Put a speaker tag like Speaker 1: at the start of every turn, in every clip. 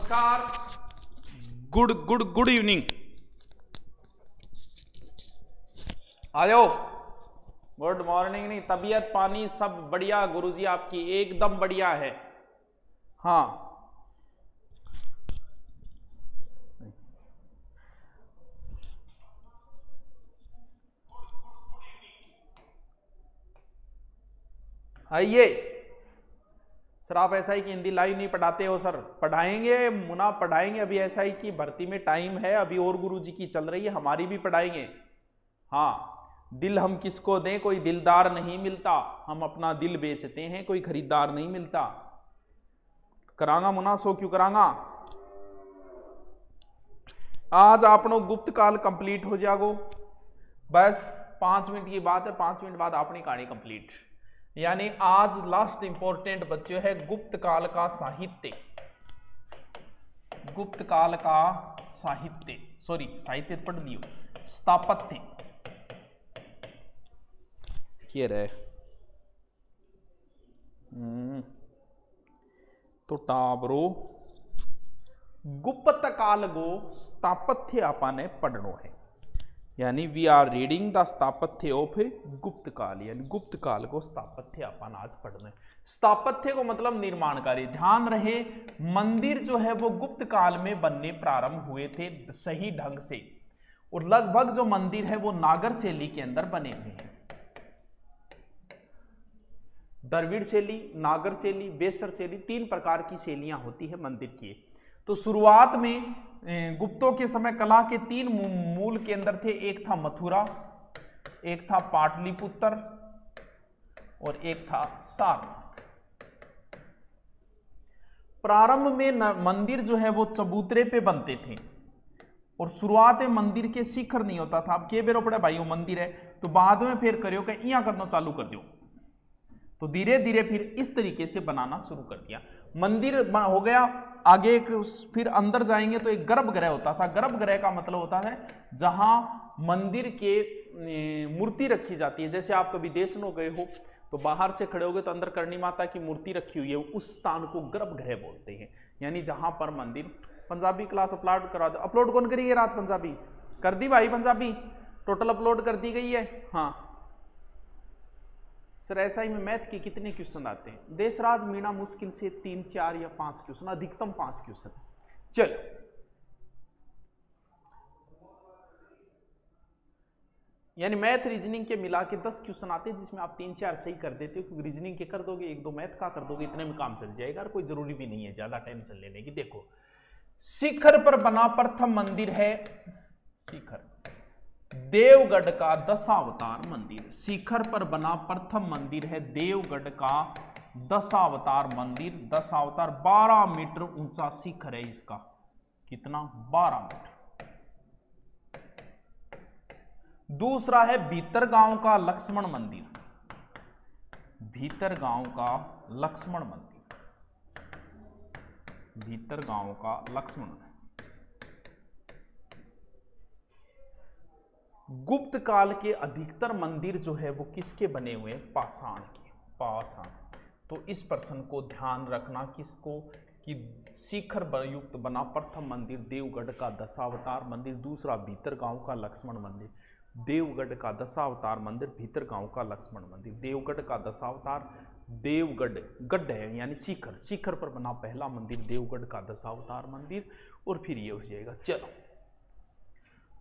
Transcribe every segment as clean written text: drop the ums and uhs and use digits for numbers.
Speaker 1: नमस्कार, good good good evening. आ जाओ। Good morning नहीं, तबीयत पानी सब बढ़िया गुरुजी, आपकी एकदम बढ़िया है। हाँ आइए सर। आप एसआई की हिंदी लाइव नहीं पढ़ाते हो सर? पढ़ाएंगे मुना, पढ़ाएंगे। अभी एसआई की भर्ती में टाइम है, अभी और गुरुजी की चल रही है, हमारी भी पढ़ाएंगे। हाँ, दिल हम किसको दें, कोई दिलदार नहीं मिलता, हम अपना दिल बेचते हैं, कोई खरीदार नहीं मिलता। करांगा मुना, सो क्यों करांगा। आज आपनो गुप्त काल कंप्लीट हो जागो, बस 5 मिनट की बात है, 5 मिनट बाद अपनी कहानी कंप्लीट। यानी आज लास्ट इंपॉर्टेंट बच्चों है गुप्त काल का साहित्य। गुप्त काल का साहित्य, सॉरी साहित्य पढ़ लियो, स्थापत्य किए रहे। तो टाबरो गुप्त काल गो स्थापत्य आपने पढ़नो है। यानी वी आर रीडिंग द स्थापत्य ऑफ गुप्त काल, यानी गुप्त काल को स्थापत्य अपन आज पढ़ना है। स्थापत्य को मतलब निर्माण कार्य। ध्यान रहे, मंदिर जो है वो गुप्त काल में बनने प्रारंभ हुए थे सही ढंग से, और लगभग जो मंदिर है वो नागर शैली के अंदर बने हुए हैं। द्रविड़ शैली, नागर शैली, बेसर शैली, 3 प्रकार की शैलियां होती है मंदिर की। तो शुरुआत में गुप्तों के समय कला के 3 मूल केंद्र थे। एक था मथुरा, एक था पाटलिपुत्र और एक था सारनाथ। प्रारंभ में मंदिर जो है वो चबूतरे पे बनते थे, और शुरुआत में मंदिर के शिखर नहीं होता था। अब के बेरो पड़े भाई वो मंदिर है, तो बाद में फिर करियो कि इया करना चालू कर दियो, तो धीरे धीरे फिर इस तरीके से बनाना शुरू कर दिया। मंदिर हो गया। आगे एक फिर अंदर जाएंगे तो एक गर्भगृह होता था। गर्भगृह का मतलब होता है जहां मंदिर के मूर्ति रखी जाती है। जैसे आप कभी देशनों गए हो तो बाहर से खड़े होगे तो अंदर करणी माता की मूर्ति रखी हुई है, उस स्थान को गर्भगृह बोलते हैं। यानी जहां पर मंदिर। पंजाबी क्लास अपलोड करा दो। अपलोड कौन करिए रात? पंजाबी कर दी भाई, पंजाबी टोटल अपलोड कर दी गई है। हाँ सर, एसआई में मैथ के कितने क्वेश्चन आते हैं? देशराज मीणा मुश्किल से 3, 4 या 5 क्वेश्चन, अधिकतम 5 क्वेश्चन। चल, यानी मैथ रीजनिंग के मिला के 10 क्वेश्चन आते हैं, जिसमें आप 3, 4 सही कर देते हो, क्योंकि रीजनिंग के कर दोगे, 1, 2 मैथ का कर दोगे, इतने में काम चल जाएगा। और कोई जरूरी भी नहीं है ज्यादा टेंशन लेने की। देखो, शिखर पर बना प्रथम मंदिर है शिखर देवगढ़ का दशावतार मंदिर। शिखर पर बना प्रथम मंदिर है देवगढ़ का दशावतार मंदिर। दशावतार 12 मीटर ऊंचा शिखर है इसका। कितना? 12 मीटर। दूसरा है भीतरगांव का लक्ष्मण मंदिर। भीतरगांव का लक्ष्मण मंदिर, भीतरगांव का लक्ष्मण। गुप्त काल के अधिकतर मंदिर जो है वो किसके बने हुए हैं? पाषाण के। पाषाण। तो इस प्रश्न को ध्यान रखना, किसको? कि शिखर युक्त बना प्रथम मंदिर देवगढ़ का दशावतार मंदिर, दूसरा भीतरगांव का लक्ष्मण मंदिर। देवगढ़ का दशावतार मंदिर, भीतरगांव का लक्ष्मण मंदिर। देवगढ़ का दशावतार, देवगढ़ गढ़ है यानी शिखर, शिखर पर बना पहला मंदिर देवगढ़ का दशावतार मंदिर। और फिर ये हो जाएगा। चलो,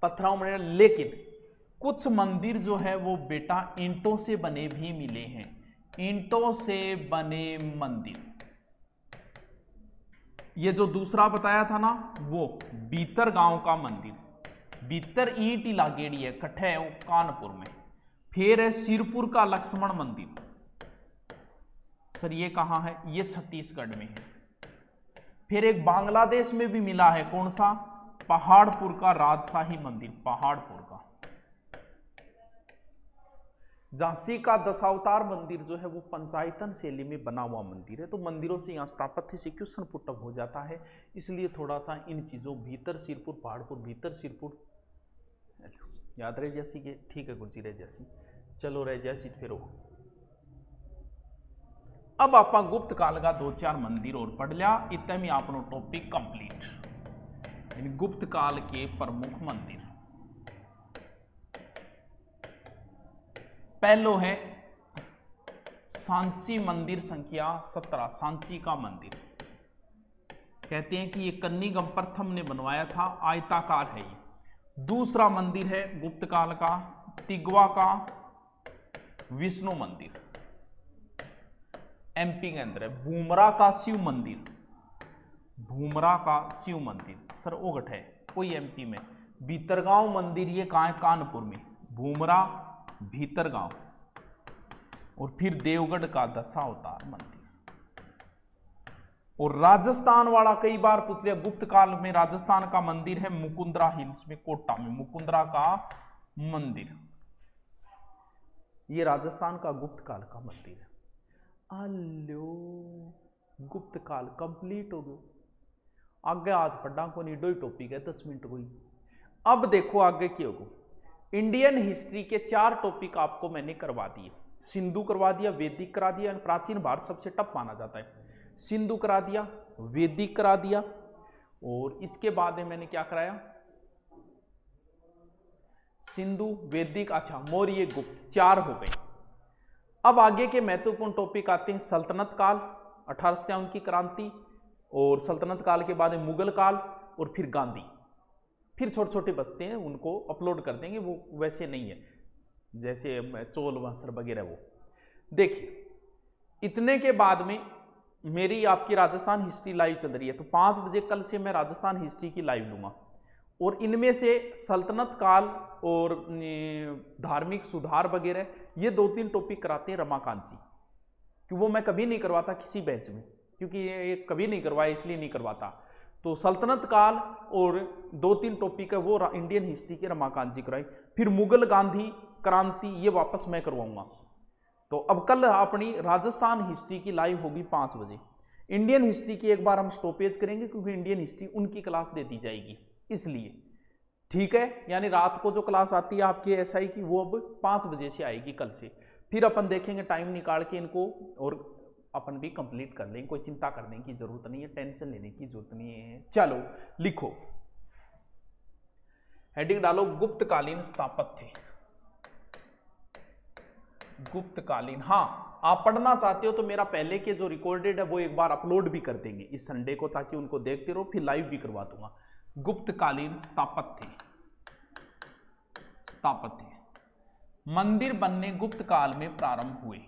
Speaker 1: पत्थरों में, लेकिन कुछ मंदिर जो है वो बेटा ईंटों से बने भी मिले हैं। ईंटों से बने मंदिर, ये जो दूसरा बताया था ना वो भीतरगांव का मंदिर, भीतर ईंट ही लागेड़ी है, कट्ठे है वो कानपुर में। फिर है सिरपुर का लक्ष्मण मंदिर। सर ये कहां है? ये छत्तीसगढ़ में है। फिर एक बांग्लादेश में भी मिला है, कौन सा? पहाड़पुर का राजशाही मंदिर, पहाड़पुर का। झांसी का दशावतार मंदिर जो है वो पंचायतन शैली में बना हुआ मंदिर है। तो मंदिरों से यहाँ स्थापत्य से क्वेश्चन पुटअप हो जाता है, इसलिए थोड़ा सा इन चीजों, भीतर सिरपुर, पहाड़पुर, भीतर सिरपुर याद रहे जैसी के। ठीक है गुरुजी, रह जैसी। चलो रह जैसी फिर अब आप गुप्त काल का 2-4 मंदिर और पढ़ लिया, इतने में आपनो टॉपिक कंप्लीट। गुप्त काल के प्रमुख मंदिर, पहलो है सांची मंदिर संख्या 17, सांची का मंदिर। कहते हैं कि ये कन्नीगम प्रथम ने बनवाया था, आयताकार है ये। दूसरा मंदिर है गुप्त काल का तिगवा का विष्णु मंदिर, एमपी के अंदर है। भूमरा का शिव मंदिर, भूमरा का शिव मंदिर सरओगट है कोई एमपी में। भीतरगांव मंदिर ये कहाँ है, कानपुर में, भूमरा भीतरगांव। और फिर देवगढ़ का दशावतार मंदिर। और राजस्थान वाला कई बार पूछ लिया, गुप्त काल में राजस्थान का मंदिर है मुकुंदरा हिल्स में, कोटा में, मुकुंदरा का मंदिर, ये राजस्थान का गुप्त काल का मंदिर है। अलो गुप्त काल कंप्लीट हो गयो। आगे आज पढ़ा को नहीं, 2 ही टॉपिक है, 10 मिनट को ही। अब देखो आगे क्या होगा। इंडियन हिस्ट्री के 4 टॉपिक आपको मैंने करवा दिए। सिंधु करवा दिया, वैदिक करा दिया, प्राचीन भारत सबसे टफ माना जाता है। सिंधु करा दिया, वैदिक करा दिया, और इसके बाद में मैंने क्या कराया, सिंधु, वैदिक, अच्छा मौर्य, गुप्त, 4 हो गए। अब आगे के महत्वपूर्ण टॉपिक आते हैं सल्तनत काल, 1857 की क्रांति, और सल्तनत काल के बाद मुगल काल, और फिर गांधी। फिर छोटे छोटे बचते हैं, उनको अपलोड कर देंगे, वो वैसे नहीं है जैसे चोल वंशर वगैरह। वो देखिए, इतने के बाद में मेरी आपकी राजस्थान हिस्ट्री लाइव चल रही है, तो 5 बजे कल से मैं राजस्थान हिस्ट्री की लाइव लूंगा। और इनमें से सल्तनत काल और धार्मिक सुधार वगैरह ये 2-3 टॉपिक कराते हैं रमाकांत जी, कि वो मैं कभी नहीं करवाता किसी बैच में, क्योंकि ये कभी नहीं करवाया, इसलिए नहीं करवाता। तो सल्तनत काल और 2-3 टॉपिक है वो इंडियन हिस्ट्री के रमाकांत जी कराई। फिर मुगल, गांधी, क्रांति ये वापस मैं करवाऊंगा। तो अब कल अपनी राजस्थान हिस्ट्री की लाइव होगी 5 बजे। इंडियन हिस्ट्री की एक बार हम स्टॉपेज करेंगे, क्योंकि इंडियन हिस्ट्री उनकी क्लास दे दी जाएगी, इसलिए ठीक है। यानी रात को जो क्लास आती है आपकी एसआई की, वो अब 5 बजे से आएगी कल से। फिर अपन देखेंगे टाइम निकाल के इनको, और अपन भी कंप्लीट कर लेंगे। कोई चिंता करने की जरूरत नहीं है, टेंशन लेने की जरूरत नहीं है। चलो लिखो, हेडिंग डालो गुप्तकालीन स्थापत्य। गुप्तकालीन, हाँ आप पढ़ना चाहते हो तो मेरा पहले के जो रिकॉर्डेड है वो एक बार अपलोड भी कर देंगे इस संडे को, ताकि उनको देखते रहो, फिर लाइव भी करवा दूंगा। गुप्तकालीन स्थापत्य, स्थापत्य मंदिर बनने गुप्त काल में प्रारंभ हुए।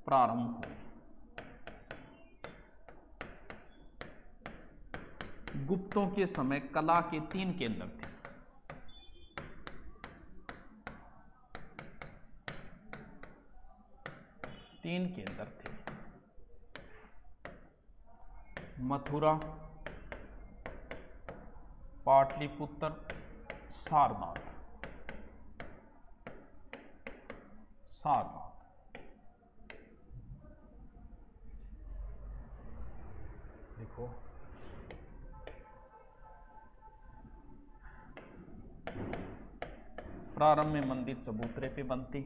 Speaker 1: प्रारंभ हुए। गुप्तों के समय कला के 3 केंद्र थे। तीन केंद्र थे, मथुरा, पाटलिपुत्र, सारनाथ। सारनाथ देखो, प्रारंभ में मंदिर चबूतरे पे बनते,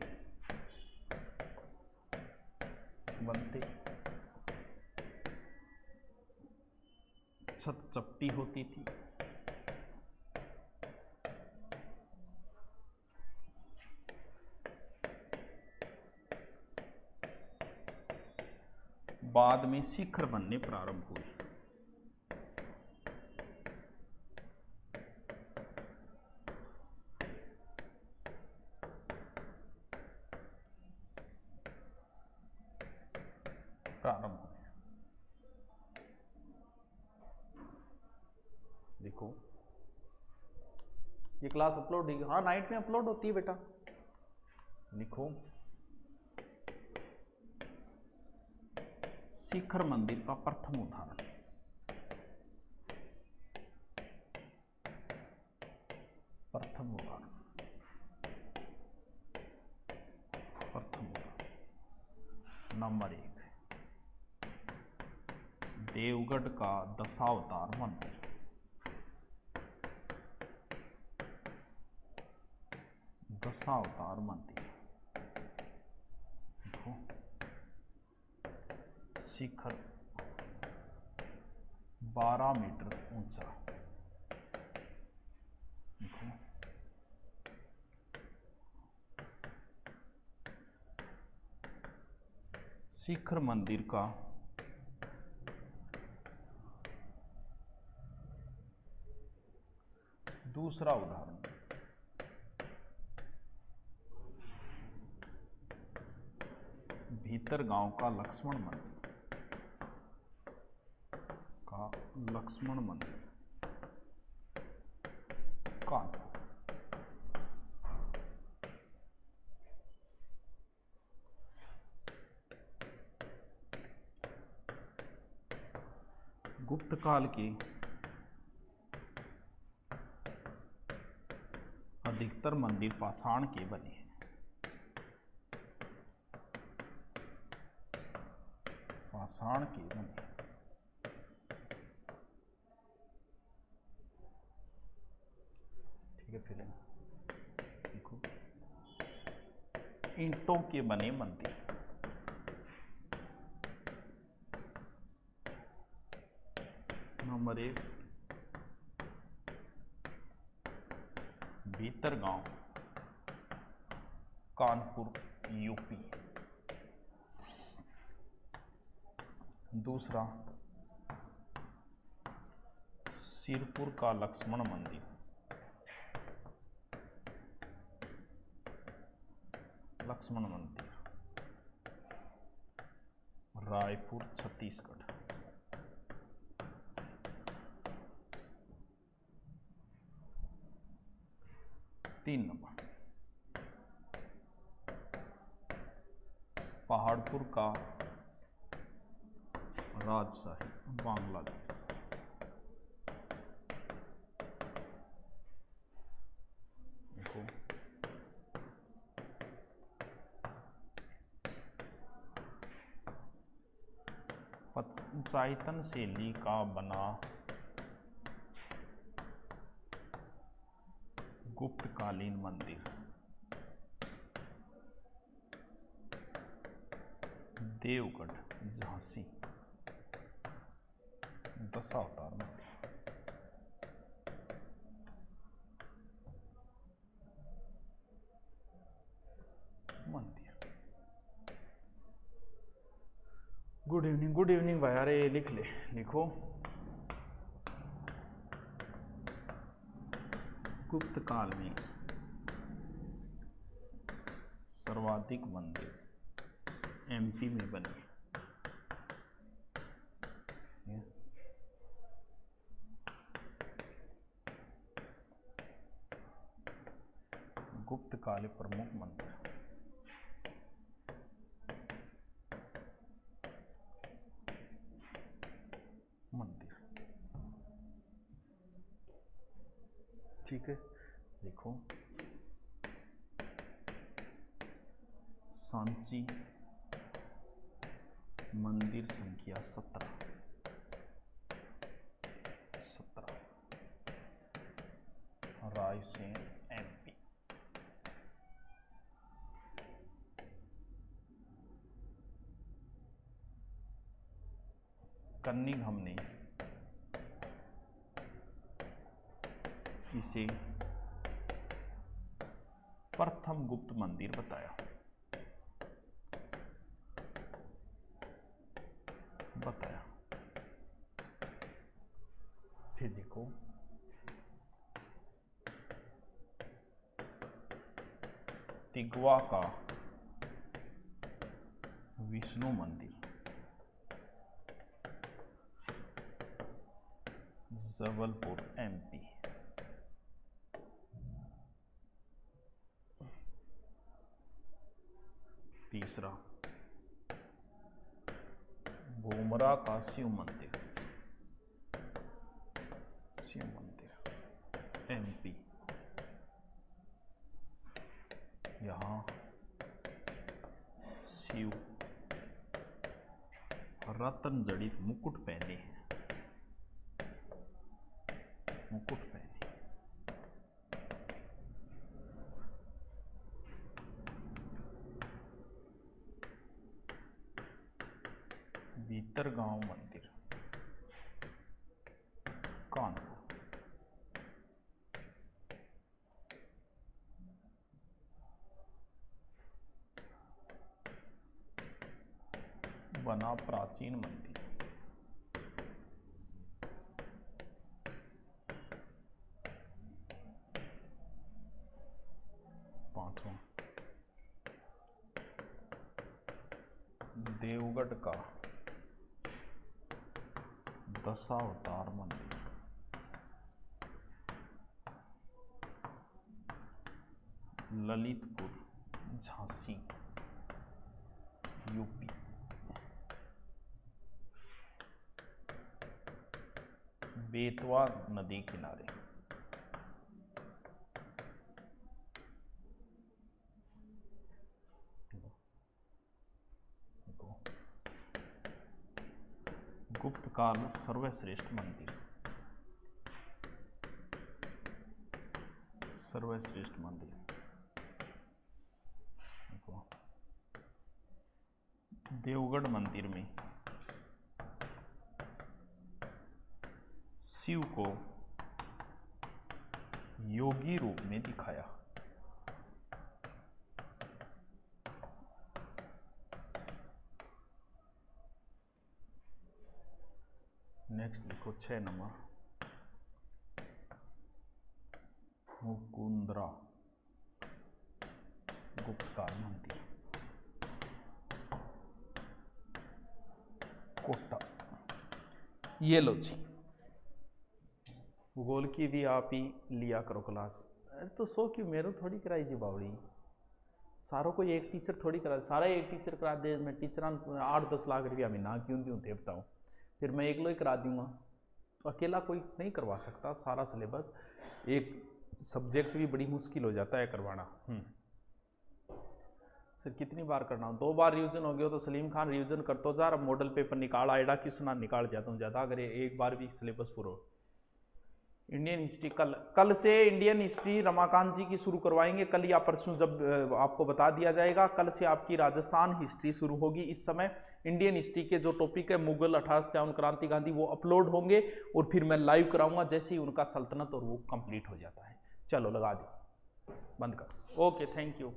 Speaker 1: छत चपटी होती थी, बाद में शिखर बनने प्रारंभ हुए। प्रारंभ हुए। देखो ये क्लास अपलोड होगी, हाँ नाइट में अपलोड होती है बेटा। लिखो शिखर मंदिर का प्रथम उदाहरण। प्रथम उदाहरण, प्रथम उदाहरण नंबर 1 देवगढ़ का दशावतार मंदिर। दशावतार मंदिर देखो, शिखर 12 मीटर ऊंचा देखो, शिखर मंदिर का दूसरा उदाहरण, भीतर गांव का लक्ष्मण मंदिर कानपुर। गुप्त काल के अधिकतर मंदिर पाषाण के बने हैं। पाषाण के बने, ठीक है। फिर देखो, ईंटों के बने मंदिर, नंबर 1 भीतर गांव कानपुर यूपी। दूसरा सिरपुर का लक्ष्मण मंदिर, रायपुर छत्तीसगढ़। तीन नंबर पहाड़पुर का राजशाही बांग्लादेश। देखो, पंचायतन शैली का बना गुप्तकालीन मंदिर देवगढ़ झांसी। दशावतार मंदिर। गुड इवनिंग भाई। अरे लिख ले, लिखो गुप्त काल में सर्वाधिक मंदिर एमपी में बने। गुप्त काल प्रमुख मंदिर, ठीक है। देखो, सांची मंदिर संख्या 17, रायसेन एमपी। कन्निंघम ने इसे प्रथम गुप्त मंदिर बताया। फिर देखो, तिगवा का विष्णु मंदिर जबलपुर एमपी। तीसरा भोमरा का शिव मंदिर एमपी। यहाँ शिव रत्न जड़ित मुकुट पहने हैं। मुकुट पहने, भीतरगांव मंदिर कानपुर, बना प्राचीन मंदिर, पांचवा देवगढ़ का दशावतार मंदिर, ललितपुर झांसी यूपी, बेतवा नदी किनारे, गुप्त काल सर्वश्रेष्ठ मंदिर, सर्वश्रेष्ठ मंदिर, देवगढ़ मंदिर में शिव को योगी रूप में दिखाया। नेक्स्ट लिखो 6 नंबर, मुकुंदरा गुप्तकाल मंदिर, कोटा। ये लो जी, भूगोल की भी आप ही लिया करो क्लास। अरे तो 100 क्यों, मेरे थोड़ी कराई जी बावड़ी, सारों को एक टीचर थोड़ी करा, सारा एक टीचर करा दे, मैं टीचर 8-10 लाख रुपया महीना क्यों दूँ थे बताऊँ, फिर मैं एकलो ही करा दूंगा, तो अकेला कोई नहीं करवा सकता सारा सिलेबस, एक सब्जेक्ट भी बड़ी मुश्किल हो जाता है करवाना। फिर कितनी बार करना, 2 बार रिवीजन हो गया तो सलीम खान रिवीजन करते जा, अब मॉडल पेपर निकाल आएगा, क्वेश्चन निकाल जाता हूँ ज़्यादा, अगर एक बार भी सिलेबस पूरा। इंडियन हिस्ट्री कल से इंडियन हिस्ट्री रमाकांत जी की शुरू करवाएंगे, कल या परसों जब आपको बता दिया जाएगा। कल से आपकी राजस्थान हिस्ट्री शुरू होगी। इस समय इंडियन हिस्ट्री के जो टॉपिक है मुगल, 1857 क्रांति, गांधी, वो अपलोड होंगे और फिर मैं लाइव कराऊंगा जैसे ही उनका सल्तनत और वो कंप्लीट हो जाता है। चलो लगा दो, बंद कर। Okay, thank you.